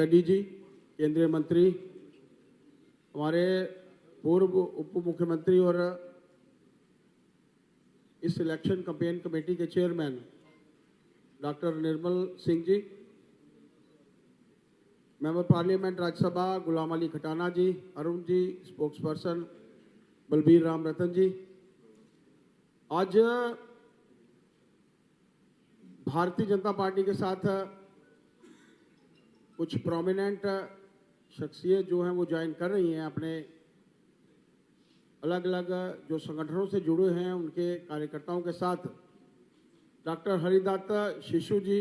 रेड्डी जी, केंद्रीय मंत्री, हमारे पूर्व उप मुख्यमंत्री और इस इलेक्शन कैंपेन कमेटी के chairman doctor Nirmal Singh ji, member parliament Rajya Sabha Ghulam Ali Khatana जी, अरुण जी, स्पोक्सपर्सन बलबीर राम रतन जी। आज भारतीय जनता पार्टी के साथ कुछ प्रोमिनेंट शख्सियत जो हैं वो ज्वाइन कर रही हैं, अपने अलग अलग जो संगठनों से जुड़े हैं उनके कार्यकर्ताओं के साथ। डॉक्टर हरिदत्त शिशु जी,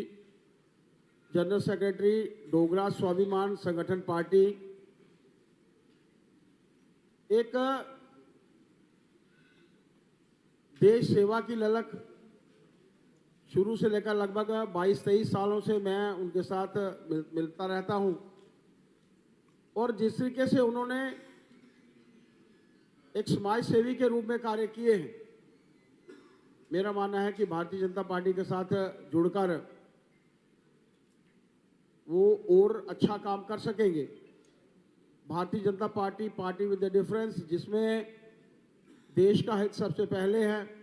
जनरल सेक्रेटरी डोगरा स्वाभिमान संगठन पार्टी, एक देश सेवा की ललक शुरू से लेकर लगभग 22-23 सालों से मैं उनके साथ मिलता रहता हूं, और जिस तरीके से उन्होंने एक समाज सेवी के रूप में कार्य किए हैं, मेरा मानना है कि भारतीय जनता पार्टी के साथ जुड़कर वो और अच्छा काम कर सकेंगे। Bharatiya Janata party, party with the difference, जिसमें देश का हित सबसे पहले है,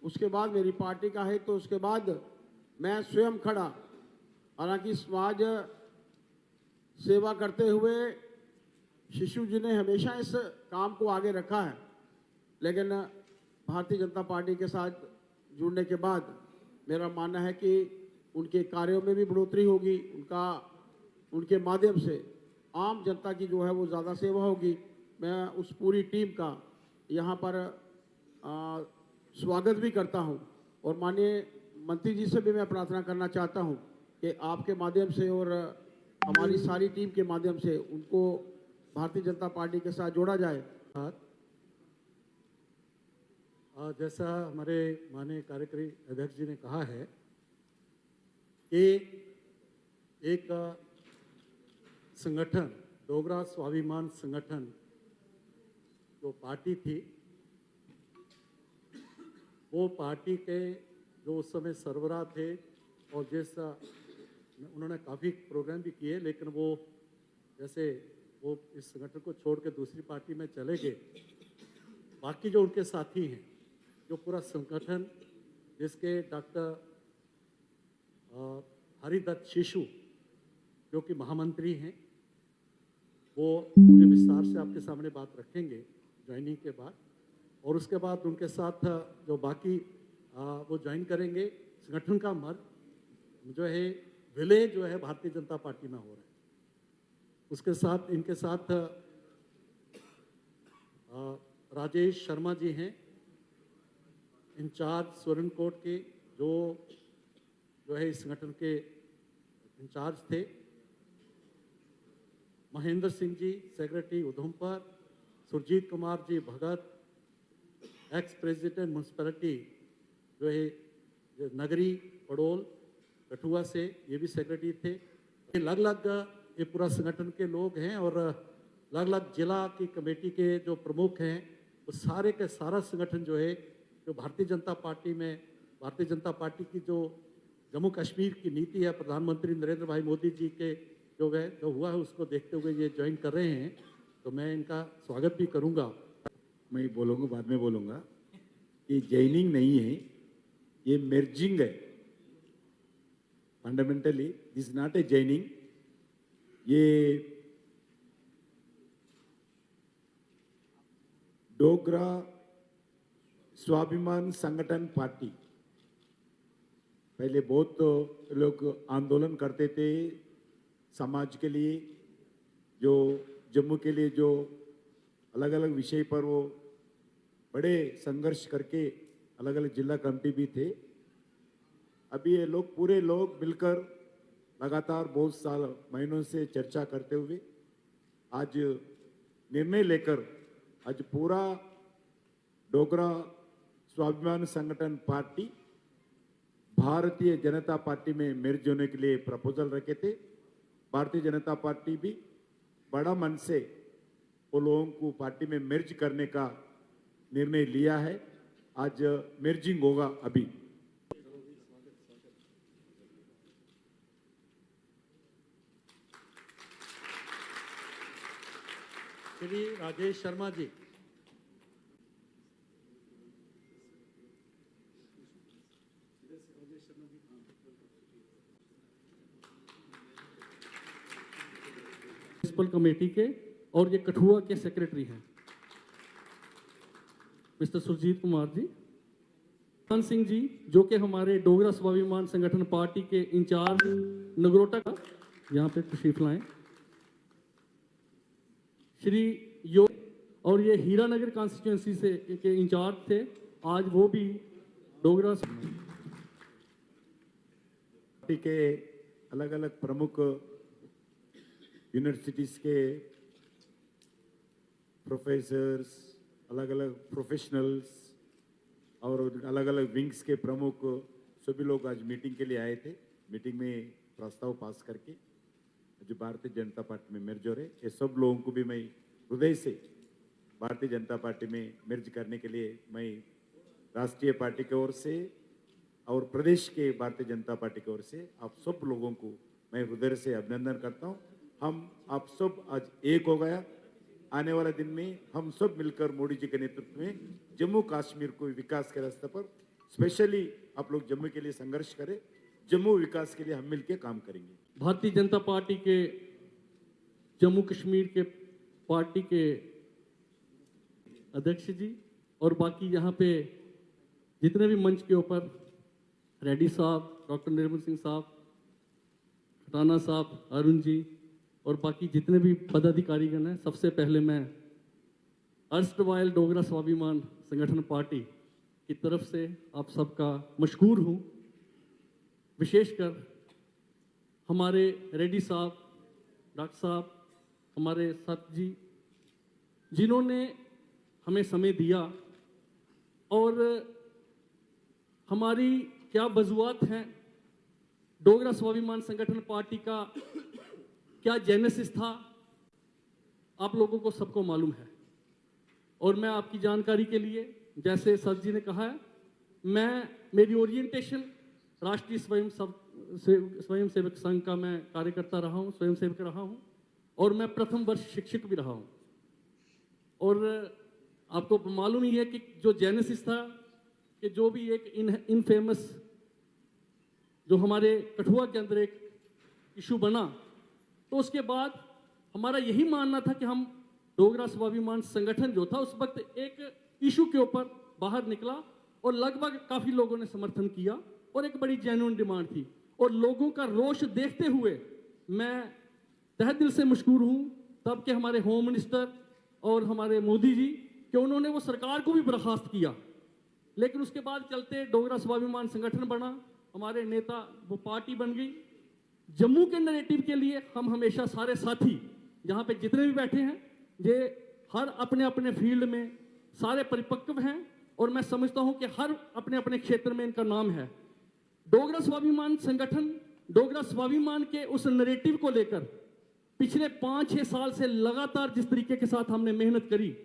उसके बाद मेरी पार्टी का हित, तो उसके बाद मैं स्वयं खड़ा। हालांकि समाज सेवा करते हुए शिशु जी ने हमेशा इस काम को आगे रखा है, लेकिन भारतीय जनता पार्टी के साथ जुड़ने के बाद मेरा मानना है कि उनके कार्यों में भी बढ़ोतरी होगी, उनके माध्यम से आम जनता की जो है वो ज़्यादा सेवा होगी। मैं उस पूरी टीम का यहाँ पर स्वागत भी करता हूँ, और माननीय मंत्री जी से भी मैं प्रार्थना करना चाहता हूँ कि आपके माध्यम से और हमारी सारी टीम के माध्यम से उनको भारतीय जनता पार्टी के साथ जोड़ा जाए। जैसा हमारे माननीय कार्यकारी अध्यक्ष जी ने कहा है कि एक संगठन, डोगरा स्वाभिमान संगठन जो पार्टी थी, वो पार्टी के जो उस समय सरबराह थे, और जैसा उन्होंने काफ़ी प्रोग्राम भी किए, लेकिन वो जैसे वो इस संगठन को छोड़ के दूसरी पार्टी में चले गए। बाकी जो उनके साथी हैं, जो पूरा संगठन, जिसके डॉक्टर हरिदत्त शिशु जो कि महामंत्री हैं, वो पूरे विस्तार से आपके सामने बात रखेंगे ज्वाइनिंग के बाद, और उसके बाद उनके साथ जो बाकी वो ज्वाइन करेंगे। संगठन का मर्ज जो है विलय जो है भारतीय जनता पार्टी में हो रहा है, उसके साथ इनके साथ राजेश शर्मा जी हैं, इंचार्ज सुरनकोट के, जो है इस संगठन के इंचार्ज थे। महेंद्र सिंह जी, सेक्रेटरी उधमपुर। सुरजीत कुमार जी भगत, एक्स प्रेसिडेंट म्यूनसिपैलिटी जो है नगरी पड़ोल कठुआ से, ये भी सेक्रेटरी थे। अलग अलग ये पूरा संगठन के लोग हैं, और अलग अलग जिला की कमेटी के जो प्रमुख हैं, वो सारे के सारा संगठन जो है, जो भारतीय जनता पार्टी में, भारतीय जनता पार्टी की जो जम्मू कश्मीर की नीति है प्रधानमंत्री नरेंद्र भाई मोदी जी के जो हुआ है, उसको देखते हुए ये ज्वाइन कर रहे हैं, तो मैं इनका स्वागत भी करूंगा। मैं बोलूँगा, बाद में बोलूँगा। ये जॉइनिंग नहीं है, ये मेर्जिंग है। Fundamentally this not a joining. ये डोगरा स्वाभिमान संगठन पार्टी, पहले बहुत लोग आंदोलन करते थे समाज के लिए, जो जम्मू के लिए, जो अलग अलग विषय पर वो बड़े संघर्ष करके अलग अलग जिला कमेटी भी थे। अभी ये लोग पूरे लोग मिलकर लगातार बहुत साल महीनों से चर्चा करते हुए आज निर्णय लेकर आज पूरा डोगरा स्वाभिमान संगठन पार्टी भारतीय जनता पार्टी में मेर्ज होने के लिए प्रपोजल रखे थे। भारतीय जनता पार्टी भी बड़ा मन से वो लोगों को पार्टी में मेर्ज करने का निर्णय लिया है। आज मेर्जिंग होगा। अभी श्री राजेश शर्मा जी। म्युनिसिपल कमेटी के और ये कठुआ के सेक्रेटरी हैं मिस्टर सुरजीत कुमार जी। मान सिंह जी जो कि हमारे डोगरा स्वाभिमान संगठन पार्टी के इंचार्ज नगरोटा का, यहाँ पे तशरीफ लाएं। श्री यो और ये हीरानगर कॉन्स्टिट्यूंसी से के इंचार्ज थे, आज वो भी डोगरा पार्टी के अलग अलग प्रमुख यूनिवर्सिटीज के प्रोफेसर्स, अलग अलग प्रोफेशनल्स और अलग अलग विंग्स के प्रमुख सभी लोग आज मीटिंग के लिए आए थे। मीटिंग में प्रस्ताव पास करके जो भारतीय जनता पार्टी में मेर्ज हो रहे, ये सब लोगों को भी मैं हृदय से भारतीय जनता पार्टी में मेर्ज करने के लिए मैं राष्ट्रीय पार्टी की ओर से और प्रदेश के भारतीय जनता पार्टी की ओर से आप सब लोगों को मैं हृदय से अभिनंदन करता हूं। हम आप सब आज एक हो गया। आने वाले दिन में हम सब मिलकर मोदी जी के नेतृत्व में जम्मू कश्मीर को विकास के रास्ते पर, स्पेशली आप लोग जम्मू के लिए संघर्ष करें, जम्मू विकास के लिए हम मिलकर काम करेंगे। भारतीय जनता पार्टी के जम्मू कश्मीर के पार्टी के अध्यक्ष जी और बाकी यहाँ पे जितने भी मंच के ऊपर रेड्डी साहब, डॉक्टर निर्मल सिंह साहब, खटाना साहब, अरुण जी और बाकी जितने भी पदाधिकारीगण हैं, सबसे पहले मैं अर्स्टवाइल डोगरा स्वाभिमान संगठन पार्टी की तरफ से आप सबका मशकूर हूँ। विशेषकर हमारे रेड्डी साहब, डॉक्टर साहब, हमारे सत जी जिन्होंने हमें समय दिया और हमारी क्या वजूहत हैं, डोगरा स्वाभिमान संगठन पार्टी का क्या जेनेसिस था, आप लोगों को सबको मालूम है। और मैं आपकी जानकारी के लिए, जैसे सर जी ने कहा है, मेरी ओरिएंटेशन राष्ट्रीय स्वयंसेवक संघ का मैं कार्यकर्ता रहा हूँ, स्वयंसेवक रहा हूँ और मैं प्रथम वर्ष शिक्षक भी रहा हूँ। और आपको मालूम ही है कि जो जेनेसिस था कि जो भी एक इनफेमस जो हमारे कठुआ के अंदर एक इशू बना, तो उसके बाद हमारा यही मानना था कि हम डोगरा स्वाभिमान संगठन जो था उस वक्त एक इशू के ऊपर बाहर निकला और लगभग काफी लोगों ने समर्थन किया और एक बड़ी जेन्युइन डिमांड थी। और लोगों का रोष देखते हुए मैं तहे दिल से मशकूर हूँ तब के हमारे होम मिनिस्टर और हमारे मोदी जी कि उन्होंने वो सरकार को भी बर्खास्त किया। लेकिन उसके बाद चलते डोगरा स्वाभिमान संगठन बना, हमारे नेता वो पार्टी बन गई। जम्मू के नैरेटिव के लिए हम हमेशा सारे साथी यहाँ पे जितने भी बैठे हैं, ये हर अपने अपने फील्ड में सारे परिपक्व हैं और मैं समझता हूँ कि हर अपने अपने क्षेत्र में इनका नाम है। डोगरा स्वाभिमान संगठन डोगरा स्वाभिमान के उस नैरेटिव को लेकर पिछले 5-6 साल से लगातार जिस तरीके के साथ हमने मेहनत करी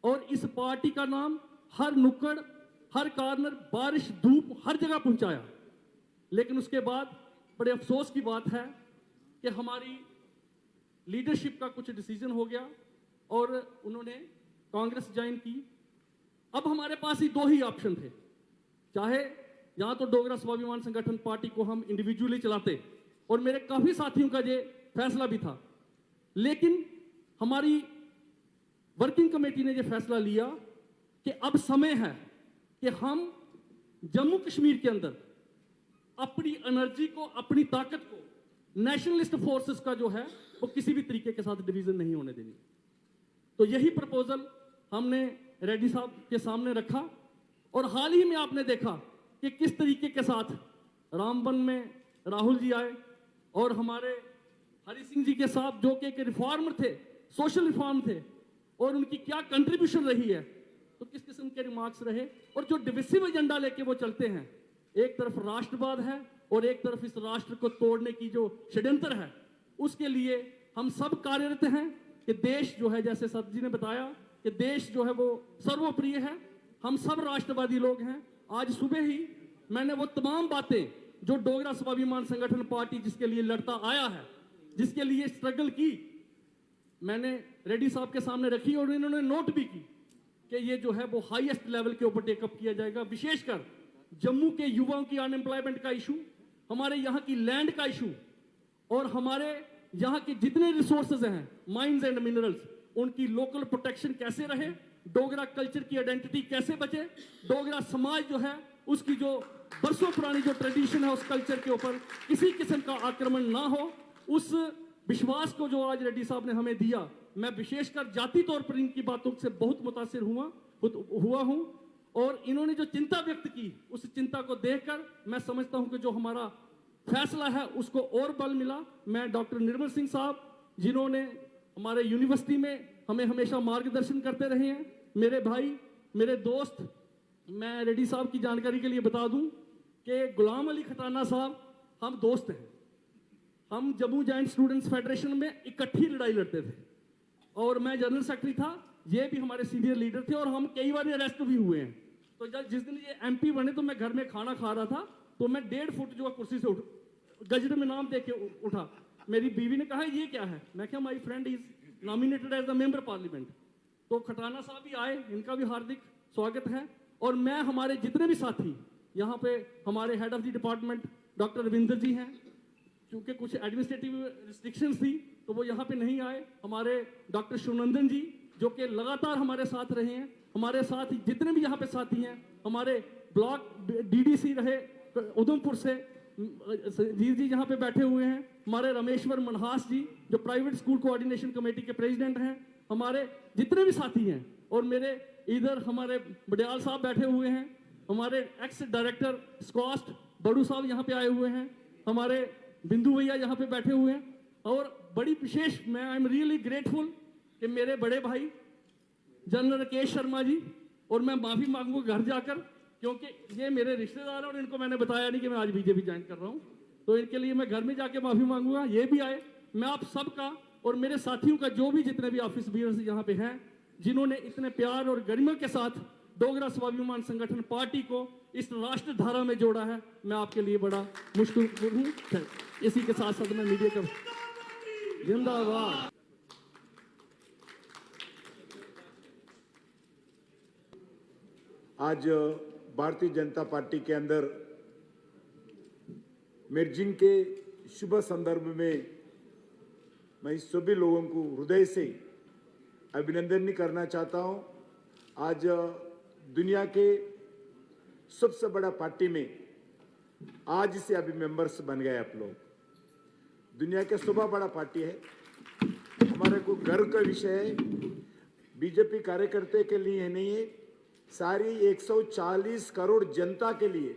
और इस पार्टी का नाम हर नुक्कड़, हर कॉर्नर, बारिश, धूप, हर जगह पहुंचाया। लेकिन उसके बाद बड़े अफसोस की बात है कि हमारी लीडरशिप का कुछ डिसीजन हो गया और उन्होंने कांग्रेस ज्वाइन की। अब हमारे पास ही 2 ही ऑप्शन थे, चाहे या तो डोगरा स्वाभिमान संगठन पार्टी को हम इंडिविजुअली चलाते और मेरे काफी साथियों का ये फैसला भी था, लेकिन हमारी वर्किंग कमेटी ने यह फैसला लिया कि अब समय है कि हम जम्मू कश्मीर के अंदर अपनी एनर्जी को, अपनी ताकत को, नेशनलिस्ट फोर्सेस का जो है वो किसी भी तरीके के साथ डिवीजन नहीं होने देनी। तो यही प्रपोजल हमने रेड्डी साहब के सामने रखा और हाल ही में आपने देखा कि किस तरीके के साथ रामबन में राहुल जी आए और हमारे हरि सिंह जी के साथ जो कि एक रिफॉर्मर थे, सोशल रिफॉर्म थे, और उनकी क्या कंट्रीब्यूशन रही है, तो किस किस्म के रिमार्क्स रहे। और जो डिविसिव एजेंडा लेके वो चलते हैं, एक तरफ राष्ट्रवाद है और एक तरफ इस राष्ट्र को तोड़ने की जो षड्यंत्र है, उसके लिए हम सब कार्यरत हैं कि देश जो है, जैसे सत जी ने बताया कि देश जो है वो सर्वप्रिय है, हम सब राष्ट्रवादी लोग हैं। आज सुबह ही मैंने वो तमाम बातें जो डोगरा स्वाभिमान संगठन पार्टी जिसके लिए लड़ता आया है, जिसके लिए स्ट्रगल की, मैंने रेड्डी साहब के सामने रखी और इन्होंने नोट भी की कि ये जो है वो हाईएस्ट लेवल के ऊपर टेकअप किया जाएगा। विशेषकर जम्मू के युवाओं की अनएम्प्लॉयमेंट का इशू, हमारे यहाँ की लैंड का इशू और हमारे यहाँ के जितने रिसोर्सेज हैं, माइंस एंड मिनरल्स, उनकी लोकल प्रोटेक्शन कैसे रहे, डोगरा कल्चर की आइडेंटिटी कैसे बचे, डोगरा समाज जो है उसकी जो बरसों पुरानी जो ट्रेडिशन है उस कल्चर के ऊपर किसी किस्म का आक्रमण ना हो, उस विश्वास को जो आज रेड्डी साहब ने हमें दिया, मैं विशेषकर जाति तौर पर इनकी बातों से बहुत मुतासिर हुआ हूं और इन्होंने जो चिंता व्यक्त की उस चिंता को देखकर मैं समझता हूं कि जो हमारा फैसला है उसको और बल मिला। मैं डॉक्टर निर्मल सिंह साहब, जिन्होंने हमारे यूनिवर्सिटी में हमें हमेशा मार्गदर्शन करते रहे हैं, मेरे भाई, मेरे दोस्त, मैं रेड्डी साहब की जानकारी के लिए बता दूं कि गुलाम अली खटाना साहब, हम दोस्त हैं। हम जम्मू जॉइंट स्टूडेंट्स फेडरेशन में इकट्ठी लड़ाई लड़ते थे और मैं जनरल सेक्रेटरी था, ये भी हमारे सीनियर लीडर थे और हम कई बार अरेस्ट भी हुए हैं। तो जब जिस दिन ये एमपी बने तो मैं घर में खाना खा रहा था, तो मैं 1.5 फुट जो कुर्सी से गजट में नाम देख के उठा। मेरी बीवी ने कहा ये क्या है, मैं क्या my friend is nominated as the member parliament. तो खटाना साहब भी आए, इनका भी हार्दिक स्वागत है। और मैं, हमारे जितने भी साथी यहाँ पे, हमारे head of the department doctor Ravinder ji हैं, क्योंकि कुछ एडमिनिस्ट्रेटिव रिस्ट्रिक्शंस थी तो वो यहाँ पे नहीं आए। हमारे डॉक्टर शिवनंदन जी जो कि लगातार हमारे साथ रहे हैं, हमारे साथ जितने भी यहाँ पे साथी हैं, हमारे ब्लॉक डीडीसी रहे उधमपुर से जी यहाँ पे बैठे हुए हैं, हमारे रमेश्वर मनहास जी जो प्राइवेट स्कूल कोऑर्डिनेशन कमेटी के प्रेसिडेंट हैं, हमारे जितने भी साथी हैं, और मेरे इधर हमारे बडियाल साहब बैठे हुए हैं, हमारे एक्स डायरेक्टर स्कॉस्ट बड़ू साहब यहाँ पे आए हुए हैं, हमारे बिंदु भैया यहाँ पे बैठे हुए हैं। और बड़ी विशेष, मैं आई एम रियली ग्रेटफुल कि मेरे बड़े भाई जनरल राकेश शर्मा जी, और मैं माफी मांगूंगा घर जाकर, क्योंकि ये मेरे रिश्तेदार हैं और इनको मैंने बताया नहीं कि मैं आज बीजेपी ज्वाइन कर रहा हूँ, तो इनके लिए मैं घर में जाके माफी मांगूंगा। ये भी आए, मैं आप सबका और मेरे साथियों का, जो भी जितने भी ऑफिस बीयर्स यहाँ पे हैं, जिन्होंने इतने प्यार और गरिमा के साथ डोगरा स्वाभिमान संगठन पार्टी को इस राष्ट्र धारा में जोड़ा है, मैं आपके लिए बड़ा मुश्किल हूँ। इसी के साथ साथ मैं मीडिया का जिंदाबाद। आज भारतीय जनता पार्टी के अंदर मेर्जिंग के शुभ संदर्भ में मैं सभी लोगों को हृदय से अभिनंदन करना चाहता हूं। आज दुनिया के सबसे बड़ा पार्टी में आज से अभी मेंबर्स बन गए आप लोग। दुनिया के सबसे बड़ा पार्टी है, हमारे को गर्व का विषय है। बीजेपी कार्यकर्ता के लिए नहीं है, सारी 140 करोड़ जनता के लिए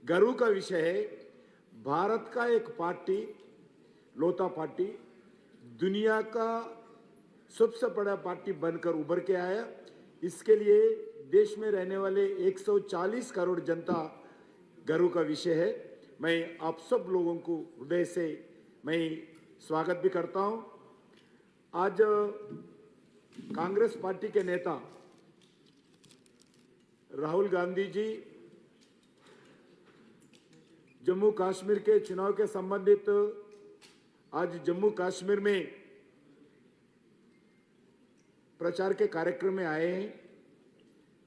गर्व का विषय है। भारत का एक पार्टी, लोता पार्टी, दुनिया का सबसे बड़ा पार्टी बनकर उभर के आया। इसके लिए देश में रहने वाले 140 करोड़ जनता गर्व का विषय है। मैं आप सब लोगों को हृदय से मैं स्वागत भी करता हूं। आज कांग्रेस पार्टी के नेता राहुल गांधी जी जम्मू कश्मीर के चुनाव के संबंधित आज जम्मू कश्मीर में प्रचार के कार्यक्रम में आए हैं,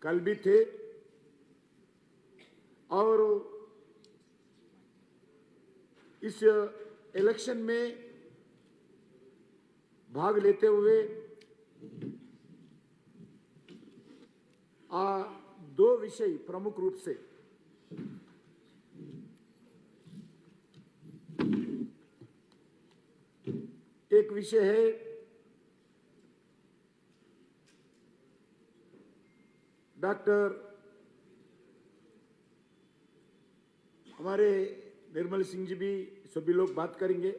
कल भी थे, और इस इलेक्शन में भाग लेते हुए दो विषय प्रमुख रूप से एक विषय है डॉक्टर हमारे निर्मल सिंह जी भी सभी लोग बात करेंगे,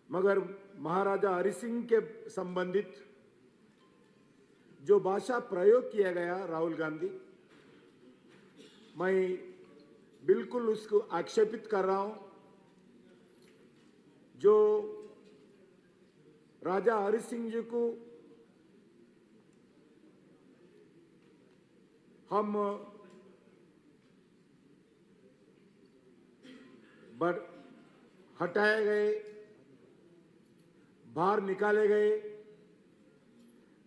मगर महाराजा हरि सिंह के संबंधित जो भाषा प्रयोग किया गया राहुल गांधी, मैं बिल्कुल उसको आक्षेपित कर रहा हूं। जो राजा हरि सिंह जी को हम हटाए गए, बाहर निकाले गए।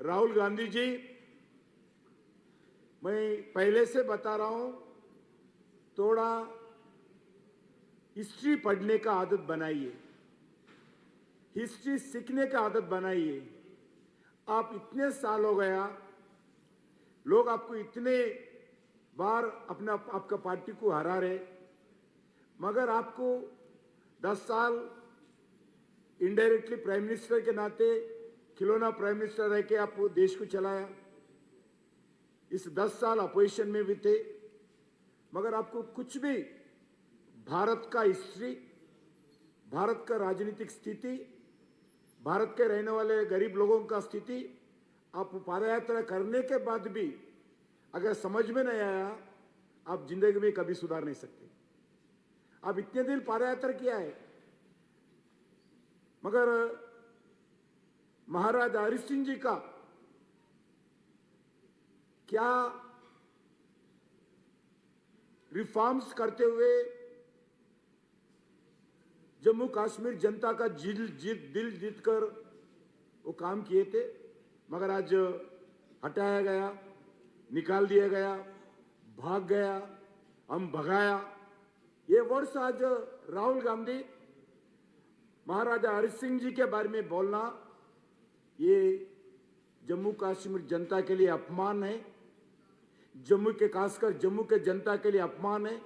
राहुल गांधी जी, मैं पहले से बता रहा हूं, थोड़ा हिस्ट्री पढ़ने का आदत बनाइए, हिस्ट्री सीखने का आदत बनाइए। आप इतने साल हो गया, लोग आपको इतने बार आपका पार्टी को हरा रहे, मगर आपको 10 साल इनडायरेक्टली प्राइम मिनिस्टर के नाते खिलौना प्राइम मिनिस्टर रह के आप देश को चलाया। इस 10 साल अपोजिशन में भी थे, मगर आपको कुछ भी भारत का हिस्ट्री, भारत का राजनीतिक स्थिति, भारत के रहने वाले गरीब लोगों का स्थिति आप पादयात्रा करने के बाद भी अगर समझ में नहीं आया, आप जिंदगी में कभी सुधार नहीं सकते। आप इतने दिन पादयात्रा किया है, मगर महाराजा हरि सिंह जी का क्या रिफॉर्म्स करते हुए जम्मू कश्मीर जनता का दिल जीत कर वो काम किए थे, मगर आज हटाया गया, निकाल दिया गया, भाग गया, हम भगाया। ये वर्ष आज राहुल गांधी महाराजा हरि सिंह जी के बारे में बोलना, ये जम्मू कश्मीर जनता के लिए अपमान है, जम्मू के खासकर जम्मू के जनता के लिए अपमान है।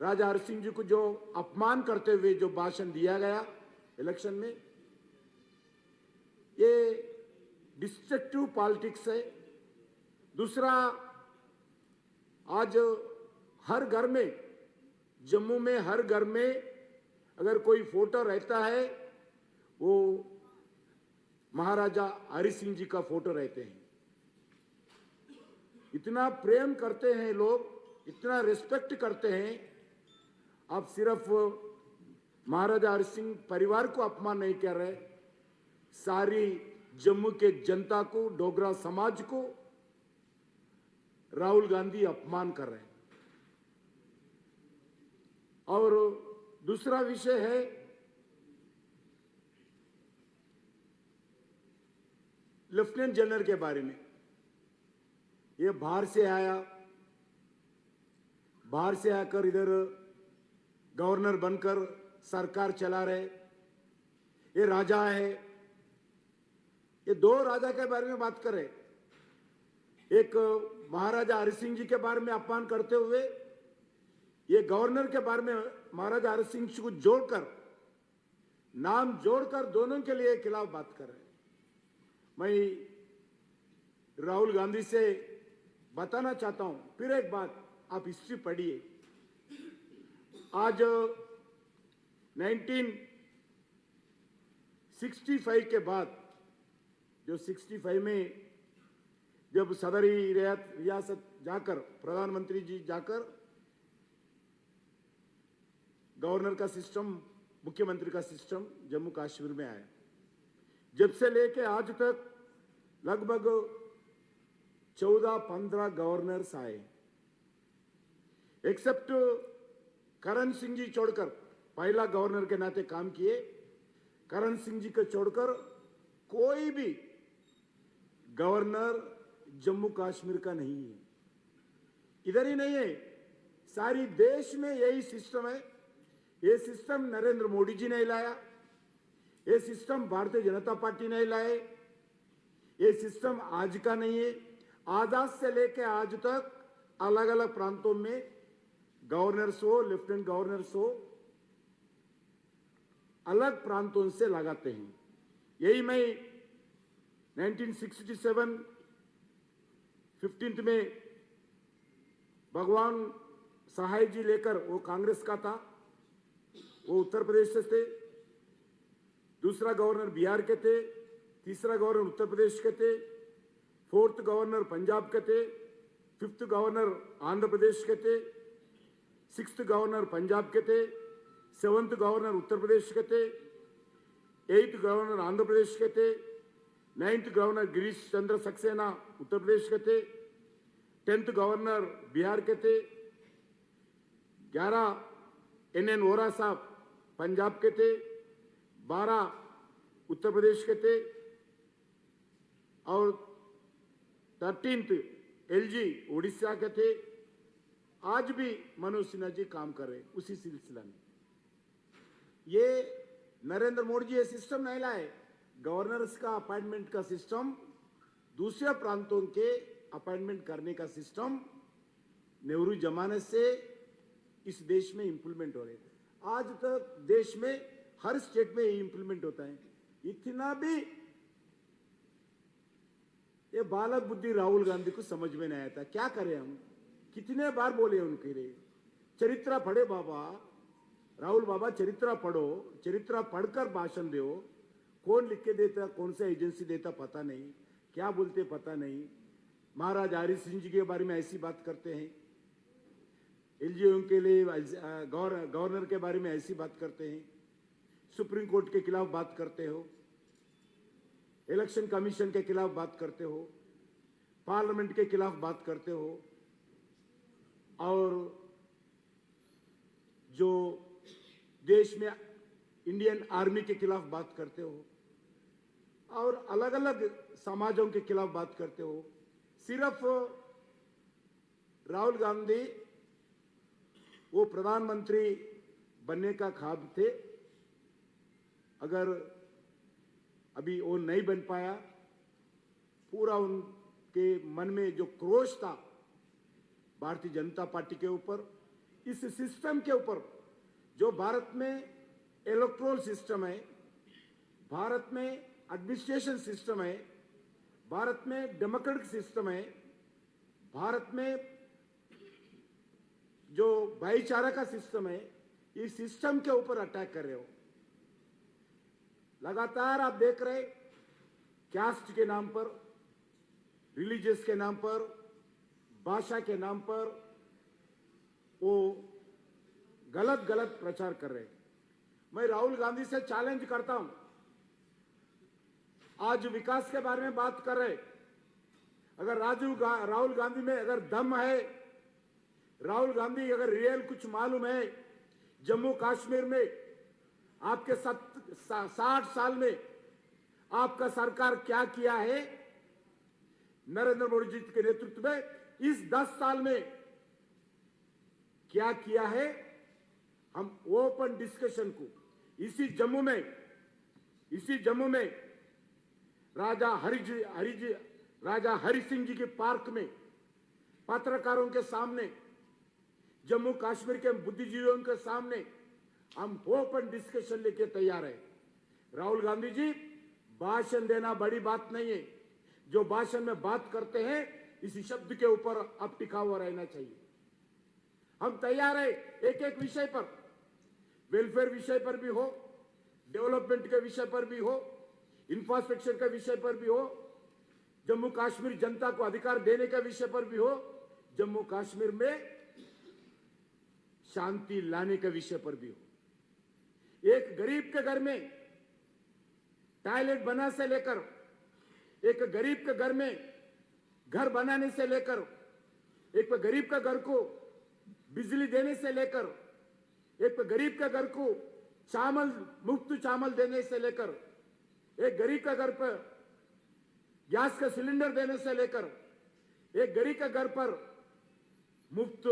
राजा हरि सिंह जी को जो अपमान करते हुए जो भाषण दिया गया इलेक्शन में, ये डिस्ट्रक्टिव पॉलिटिक्स है। दूसरा, आज हर घर में, जम्मू में हर घर में अगर कोई फोटो रहता है, वो महाराजा हरि सिंह जी का फोटो रहते हैं। इतना प्रेम करते हैं लोग, इतना रिस्पेक्ट करते हैं। आप सिर्फ महाराजा हरि सिंह परिवार को अपमान नहीं कर रहे, सारी जम्मू के जनता को, डोगरा समाज को राहुल गांधी अपमान कर रहे हैं। और दूसरा विषय है लेफ्टिनेंट जनरल के बारे में। ये बाहर से आया, बाहर से आकर इधर गवर्नर बनकर सरकार चला रहे, ये राजा है। ये दो राजा के बारे में बात करें, एक महाराजा हरि सिंह जी के बारे में अपमान करते हुए, ये गवर्नर के बारे में महाराजा हरि सिंह जी को जोड़कर, नाम जोड़कर दोनों के लिए खिलाफ बात कर रहे हैं। मैं राहुल गांधी से बताना चाहता हूं, फिर एक बात, आप हिस्ट्री पढ़िए। आज 1965 के बाद, जो 65 में जब सदरी रियासत जाकर प्रधानमंत्री जी जाकर गवर्नर का सिस्टम, मुख्यमंत्री का सिस्टम जम्मू कश्मीर में आया, जब से लेके आज तक लगभग 14-15 गवर्नर्स आए, एक्सेप्ट करण सिंह जी छोड़कर, पहला गवर्नर के नाते काम किए, करण सिंह जी को छोड़कर कोई भी गवर्नर जम्मू कश्मीर का नहीं है। इधर ही नहीं है, सारी देश में यही सिस्टम है। ये सिस्टम नरेंद्र मोदी जी ने लाया, ये सिस्टम भारतीय जनता पार्टी ने लाए, ये सिस्टम आज का नहीं है। आजाद से लेकर आज तक अलग अलग प्रांतों में गवर्नर्स हो, लेफ्टिनेंट गवर्नर्स हो, अलग प्रांतों से लगाते हैं। यही मैं 1967 15 में भगवान सहाय जी लेकर, वो कांग्रेस का था, वो उत्तर प्रदेश से थे, दूसरा गवर्नर बिहार के थे, तीसरा गवर्नर उत्तर प्रदेश के थे, फोर्थ गवर्नर पंजाब के थे, फिफ्थ गवर्नर आंध्र प्रदेश के थे, सिक्स्थ गवर्नर पंजाब के थे, सेवंथ गवर्नर उत्तर प्रदेश के थे, एट्थ गवर्नर आंध्र प्रदेश के थे, नाइन्थ गवर्नर गिरीश चंद्र सक्सेना उत्तर प्रदेश के थे, 10th गवर्नर बिहार के थे, 11 NN वोरा साहब पंजाब के थे, 12 उत्तर प्रदेश के थे, और 13th एलजी उड़ीसा के थे। आज भी मनोज सिन्हा जी काम कर रहे हैं उसी सिलसिला में। ये नरेंद्र मोदी जी ये सिस्टम नहीं लाए, गवर्नर्स का अपॉइंटमेंट का सिस्टम, दूसरे प्रांतों के अपॉइंटमेंट करने का सिस्टम नेहरू जमाने से इस देश में इंप्लीमेंट हो रहे थे। आज तक देश में हर स्टेट में ये इंप्लीमेंट होता है। इतना भी ये बालक बुद्धि राहुल गांधी को समझ में नहीं आता। क्या करें हम, कितने बार बोले उनके लिए, चरित्र पढ़े बाबा, राहुल बाबा चरित्र पढ़ो, चरित्र पढ़कर भाषण दो। कौन लिख के देता, कौन सा एजेंसी देता पता नहीं, क्या बोलते पता नहीं। महाराज हरि सिंह जी के बारे में ऐसी बात करते हैं, एलजीओ के लिए गवर्नर के बारे में ऐसी बात करते हैं, सुप्रीम कोर्ट के खिलाफ बात करते हो, इलेक्शन कमीशन के खिलाफ बात करते हो, पार्लियामेंट के खिलाफ बात करते हो, और जो देश में इंडियन आर्मी के खिलाफ बात करते हो, और अलग अलग समाजों के खिलाफ बात करते हो। सिर्फ राहुल गांधी वो प्रधानमंत्री बनने का ख्वाब थे, अगर अभी वो नहीं बन पाया, पूरा उनके मन में जो क्रोध था भारतीय जनता पार्टी के ऊपर, इस सिस्टम के ऊपर, जो भारत में इलेक्टोरल सिस्टम है, भारत में एडमिनिस्ट्रेशन सिस्टम है, भारत में डेमोक्रेटिक सिस्टम है, भारत में जो भाईचारा का सिस्टम है, इस सिस्टम के ऊपर अटैक कर रहे हो। लगातार आप देख रहे, कास्ट के नाम पर, रिलीजियस के नाम पर, भाषा के नाम पर वो गलत गलत प्रचार कर रहे हैं। मैं राहुल गांधी से चैलेंज करता हूं, आज विकास के बारे में बात कर रहे, अगर राहुल गांधी में अगर दम है, राहुल गांधी अगर रियल कुछ मालूम है, जम्मू कश्मीर में आपके 60 साल में आपका सरकार क्या किया है, नरेंद्र मोदी जी के नेतृत्व में इस 10 साल में क्या किया है, हम ओपन डिस्कशन को इसी जम्मू में राजा हरि सिंह जी के पार्क में पत्रकारों के सामने, जम्मू कश्मीर के बुद्धिजीवियों के सामने हम ओपन डिस्कशन लेके तैयार है। राहुल गांधी जी, भाषण देना बड़ी बात नहीं है, जो भाषण में बात करते हैं इसी शब्द के ऊपर अब टिका हुआ रहना चाहिए। हम तैयार है एक एक विषय पर, वेलफेयर विषय पर भी हो, डेवलपमेंट के विषय पर भी हो, इंफ्रास्ट्रक्चर के विषय पर भी हो, जम्मू कश्मीर जनता को अधिकार देने के विषय पर भी हो, जम्मू कश्मीर में शांति लाने के विषय पर भी हो। एक गरीब के घर में टॉयलेट बना से लेकर, एक गरीब के घर में घर बनाने से लेकर, एक गरीब के घर को बिजली देने से लेकर, एक गरीब के घर को मुफ्त चावल देने से लेकर, एक गरीब के घर पर गैस का सिलेंडर देने से लेकर, एक गरीब के घर पर मुफ्त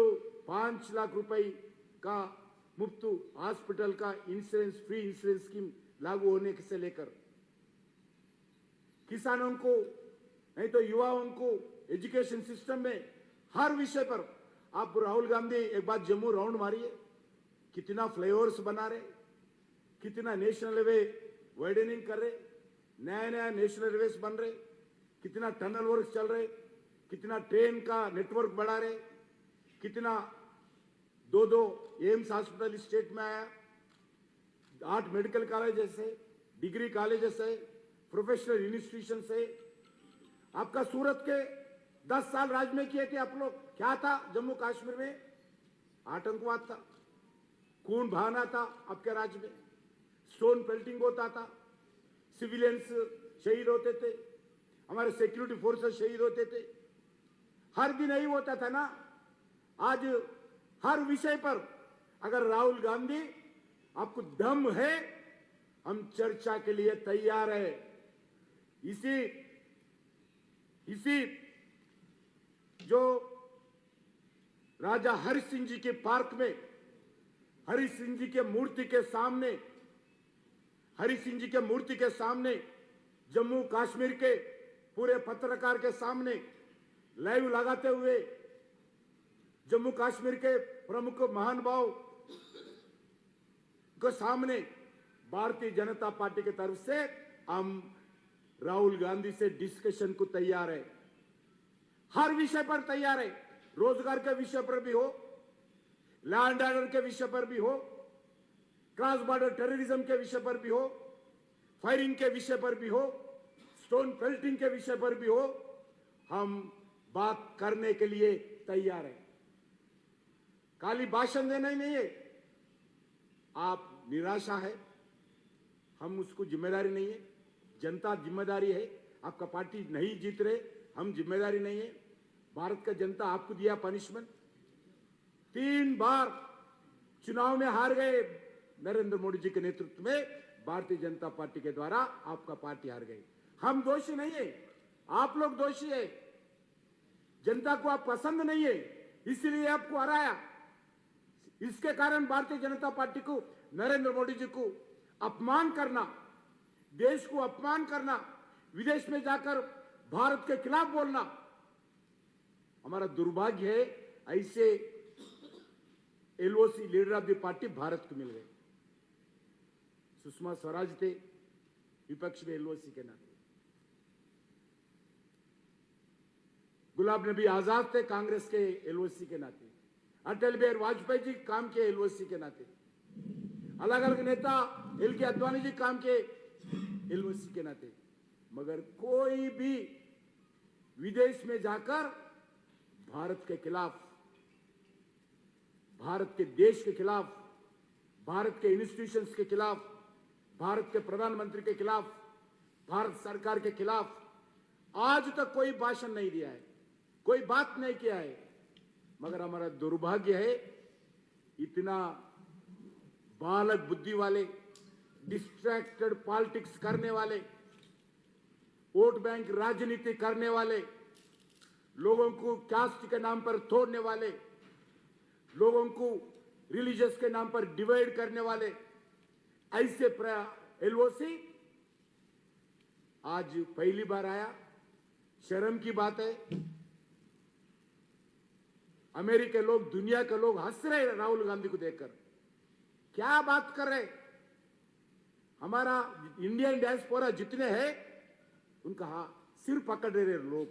5 लाख रुपए का मुफ्त हॉस्पिटल का इंश्योरेंस, फ्री इंश्योरेंस स्कीम लागू होने से लेकर, किसानों को नहीं तो युवाओं को एजुकेशन सिस्टम में हर विषय पर आप राहुल गांधी एक बार जम्मू राउंड मारिए, कितना फ्लाईओवर्स बना रहे, कितना नेशनल हाईवे वाइडनिंग कर रहे, नया नया नेशनल हाईवेज बन रहे, कितना टनल वर्क चल रहे, कितना ट्रेन का नेटवर्क बढ़ा रहे, कितना 2 एम्स हॉस्पिटल स्टेट में आया, 8 मेडिकल कॉलेजेस है, डिग्री कॉलेजेस है, प्रोफेशनल इंस्टीट्यूशन है। आपका सूरत के 10 साल राज में किए थे आप लोग, क्या था जम्मू कश्मीर में? आतंकवाद था, खून बहाना था आपके राज्य में, स्टोन पेल्टिंग होता था, सिविलियंस शहीद होते थे, हमारे सिक्योरिटी फोर्सेस शहीद होते थे। हर दिन नहीं होता था ना। आज हर विषय पर अगर राहुल गांधी आपको दम है, हम चर्चा के लिए तैयार है। इसी जो राजा हरि सिंह जी के पार्क में हरि सिंह जी के मूर्ति के सामने जम्मू कश्मीर के पूरे पत्रकार के सामने लाइव लगाते हुए जम्मू कश्मीर के प्रमुख महानुभाव के सामने भारतीय जनता पार्टी की तरफ से हम राहुल गांधी से डिस्कशन को तैयार है। हर विषय पर तैयार है। रोजगार के विषय पर भी हो, लैंड ऑर्डर के विषय पर भी हो, क्रॉस बॉर्डर टेररिज्म के विषय पर भी हो, फायरिंग के विषय पर भी हो, स्टोन पेल्टिंग के विषय पर भी हो, हम बात करने के लिए तैयार है। खाली भाषण देना ही नहीं है। आप निराशा है, हम उसको जिम्मेदारी नहीं है। जनता जिम्मेदारी है। आपका पार्टी नहीं जीत रहे, हम जिम्मेदारी नहीं है। भारत का जनता आपको दिया पनिशमेंट। 3 बार चुनाव में हार गए नरेंद्र मोदी जी के नेतृत्व में भारतीय जनता पार्टी के द्वारा आपका पार्टी हार गई। हम दोषी नहीं है, आप लोग दोषी है। जनता को आप पसंद नहीं है, इसलिए आपको हराया। इसके कारण भारतीय जनता पार्टी को, नरेंद्र मोदी जी को अपमान करना, देश को अपमान करना, विदेश में जाकर भारत के खिलाफ बोलना हमारा दुर्भाग्य है। ऐसे LOC leader of the party Bharat को मिल गए। सुषमा स्वराज थे विपक्ष में एलओसी के नाते, गुलाम नबी आजाद थे कांग्रेस के एलओसी के नाते, अटल बिहारी वाजपेयी जी काम के एलओसी के नाते, अलग अलग नेता एल के अद्वानी जी काम के एलओसी के नाते। मगर कोई भी विदेश में जाकर भारत के खिलाफ, भारत के देश के खिलाफ, भारत के इंस्टीट्यूशंस के खिलाफ, भारत के प्रधानमंत्री के खिलाफ, भारत सरकार के खिलाफ आज तक कोई भाषण नहीं दिया है, कोई बात नहीं किया है। मगर हमारा दुर्भाग्य है, इतना बालक बुद्धि वाले, डिस्ट्रैक्टेड पॉलिटिक्स करने वाले, वोट बैंक राजनीति करने वाले, लोगों को कास्ट के नाम पर तोड़ने वाले, लोगों को रिलीजियस के नाम पर डिवाइड करने वाले ऐसे एलओसी आज पहली बार आया। शर्म की बात है। अमेरिका लोग, दुनिया के लोग हंस रहे राहुल गांधी को देखकर। क्या बात कर रहे? हमारा इंडियन डायस्पोरा जितने हैं उनका सिर पकड़ रहे लोग,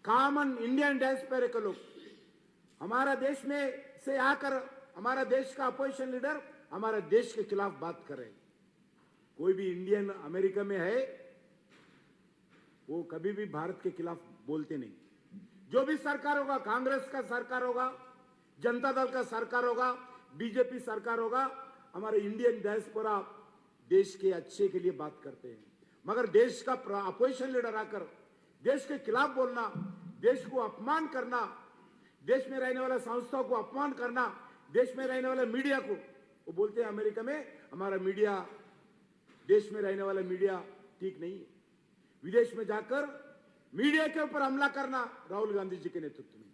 कॉमन इंडियन डायस्पोरा के लोग। हमारा देश में से आकर हमारा देश का अपोजिशन लीडर हमारा देश के खिलाफ बात कर रहे। कोई भी इंडियन अमेरिका में है वो कभी भी भारत के खिलाफ बोलते नहीं। जो भी सरकार होगा, कांग्रेस का सरकार होगा, जनता दल का सरकार होगा, बीजेपी सरकार होगा, हमारे इंडियन डायस्पोरा देश के अच्छे के लिए बात करते हैं। मगर देश का अपोजिशन लीडर आकर देश के खिलाफ बोलना, देश को अपमान करना, देश में रहने वाले संस्थाओं को अपमान करना, देश में रहने वाले मीडिया को, वो बोलते हैं अमेरिका में हमारा मीडिया, देश में रहने वाला मीडिया ठीक नहीं है। विदेश में जाकर मीडिया के ऊपर हमला करना राहुल गांधी जी के नेतृत्व में,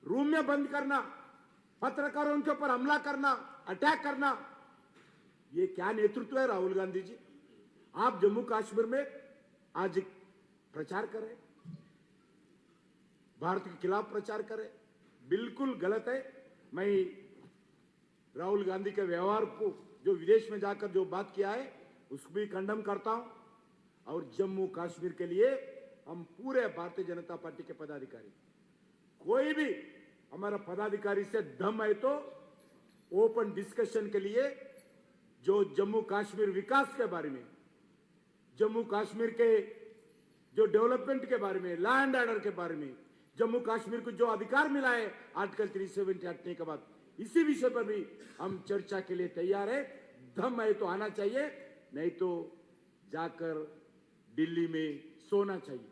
रूम में बंद करना, पत्रकारों के ऊपर हमला करना, अटैक करना, ये क्या नेतृत्व है राहुल गांधी जी? आप जम्मू कश्मीर में आज प्रचार करें, भारत के खिलाफ प्रचार करें, बिल्कुल गलत है। मैं राहुल गांधी के व्यवहार को, जो विदेश में जाकर जो बात किया है, उसको भी कंडम करता हूं। और जम्मू कश्मीर के लिए हम पूरे भारतीय जनता पार्टी के पदाधिकारी, कोई भी हमारा पदाधिकारी से दम है तो ओपन डिस्कशन के लिए, जो जम्मू कश्मीर विकास के बारे में, जम्मू कश्मीर के जो डेवलपमेंट के बारे में, लैंड ऑर्डर के बारे में, जम्मू कश्मीर को जो अधिकार मिला है आर्टिकल 370 हटने के बाद, इसी विषय पर भी हम चर्चा के लिए तैयार है। दम है तो आना चाहिए, नहीं तो जाकर दिल्ली में सोना चाहिए।